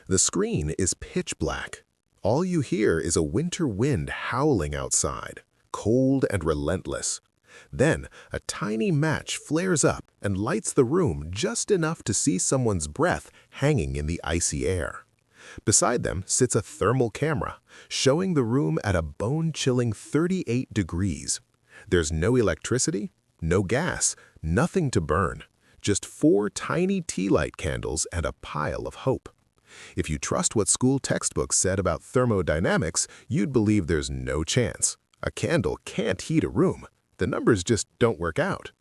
The screen is pitch black. All you hear is a winter wind howling outside, cold and relentless. Then, a tiny match flares up and lights the room just enough to see someone's breath hanging in the icy air. Beside them sits a thermal camera, showing the room at a bone-chilling 38 degrees. There's no electricity, no gas, nothing to burn. Just 4 tiny tea light candles and a pile of hope. If you trust what school textbooks said about thermodynamics, you'd believe there's no chance. A candle can't heat a room. The numbers just don't work out.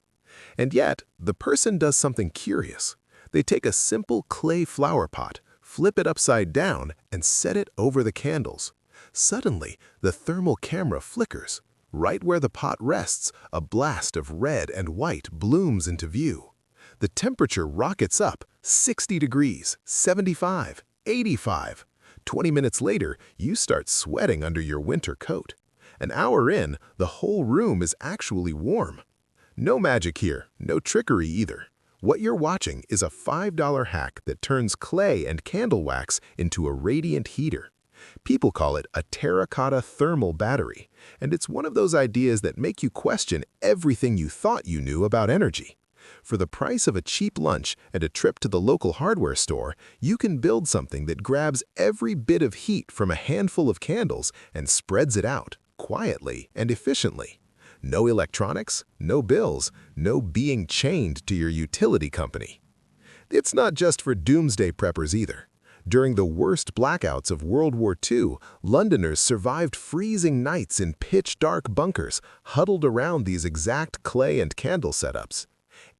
And yet, the person does something curious. They take a simple clay flower pot, flip it upside down, and set it over the candles. Suddenly, the thermal camera flickers. Right where the pot rests, a blast of red and white blooms into view. The temperature rockets up 60 degrees, 75, 85. 20 minutes later, you start sweating under your winter coat. An hour in, the whole room is actually warm. No magic here, no trickery either. What you're watching is a $5 hack that turns clay and candle wax into a radiant heater. People call it a terracotta thermal battery, and it's one of those ideas that make you question everything you thought you knew about energy. For the price of a cheap lunch and a trip to the local hardware store, you can build something that grabs every bit of heat from a handful of candles and spreads it out, quietly and efficiently. No electronics, no bills, no being chained to your utility company. It's not just for doomsday preppers either. During the worst blackouts of World War II, Londoners survived freezing nights in pitch-dark bunkers huddled around these exact clay and candle setups.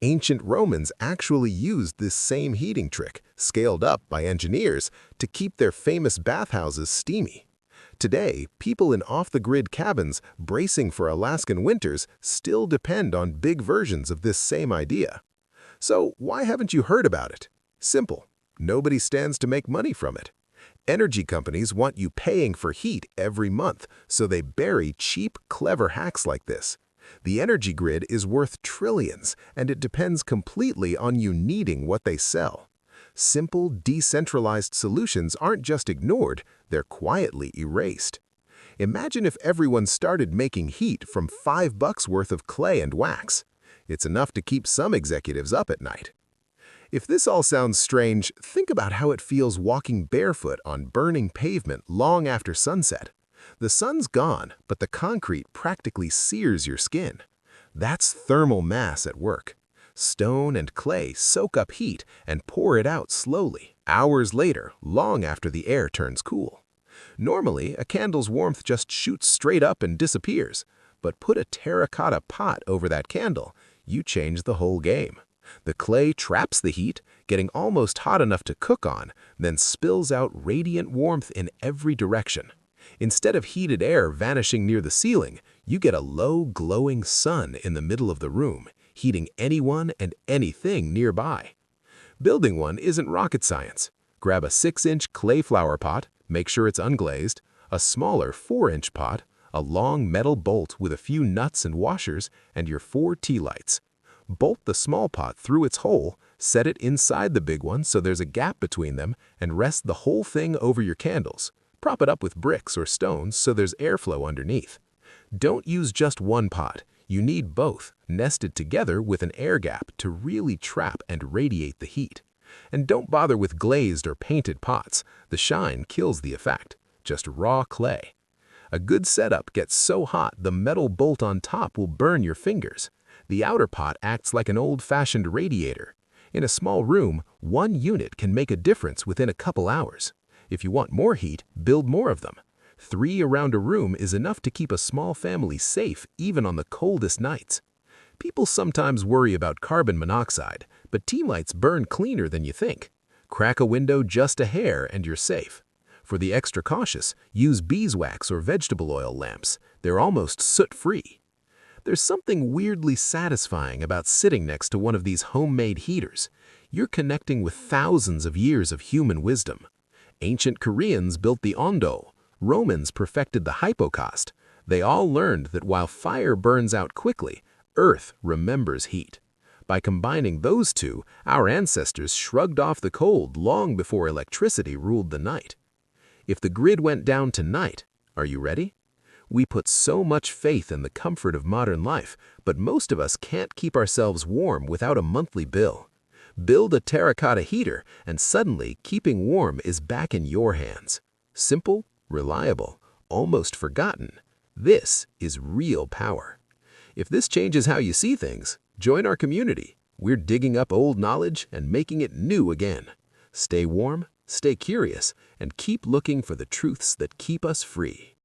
Ancient Romans actually used this same heating trick, scaled up by engineers, to keep their famous bathhouses steamy. Today, people in off-the-grid cabins bracing for Alaskan winters still depend on big versions of this same idea. So why haven't you heard about it? Simple. Nobody stands to make money from it. Energy companies want you paying for heat every month, so they bury cheap, clever hacks like this. The energy grid is worth trillions, and it depends completely on you needing what they sell. Simple, decentralized solutions aren't just ignored, they're quietly erased. Imagine if everyone started making heat from $5 worth of clay and wax. It's enough to keep some executives up at night. If this all sounds strange, think about how it feels walking barefoot on burning pavement long after sunset. The sun's gone, but the concrete practically sears your skin. That's thermal mass at work. Stone and clay soak up heat and pour it out slowly, hours later, long after the air turns cool. Normally, a candle's warmth just shoots straight up and disappears, but put a terracotta pot over that candle, you change the whole game. The clay traps the heat, getting almost hot enough to cook on, then spills out radiant warmth in every direction. Instead of heated air vanishing near the ceiling, you get a low, glowing sun in the middle of the room, heating anyone and anything nearby. Building one isn't rocket science. Grab a 6-inch clay flower pot, make sure it's unglazed, a smaller 4-inch pot, a long metal bolt with a few nuts and washers, and your 4 tea lights. Bolt the small pot through its hole, set it inside the big one so there's a gap between them, and rest the whole thing over your candles. Prop it up with bricks or stones so there's airflow underneath. Don't use just one pot. You need both, nested together with an air gap to really trap and radiate the heat. And don't bother with glazed or painted pots. The shine kills the effect. Just raw clay. A good setup gets so hot the metal bolt on top will burn your fingers. The outer pot acts like an old-fashioned radiator. In a small room, one unit can make a difference within a couple hours. If you want more heat, build more of them. 3 around a room is enough to keep a small family safe even on the coldest nights. People sometimes worry about carbon monoxide, but tea lights burn cleaner than you think. Crack a window just a hair and you're safe. For the extra cautious, use beeswax or vegetable oil lamps. They're almost soot-free. There's something weirdly satisfying about sitting next to one of these homemade heaters. You're connecting with thousands of years of human wisdom. Ancient Koreans built the ondo. Romans perfected the hypocaust. They all learned that while fire burns out quickly, earth remembers heat. By combining those two, our ancestors shrugged off the cold long before electricity ruled the night. If the grid went down tonight, are you ready? We put so much faith in the comfort of modern life, but most of us can't keep ourselves warm without a monthly bill. Build a terracotta heater, and suddenly keeping warm is back in your hands. Simple, reliable, almost forgotten. This is real power. If this changes how you see things, join our community. We're digging up old knowledge and making it new again. Stay warm, stay curious, and keep looking for the truths that keep us free.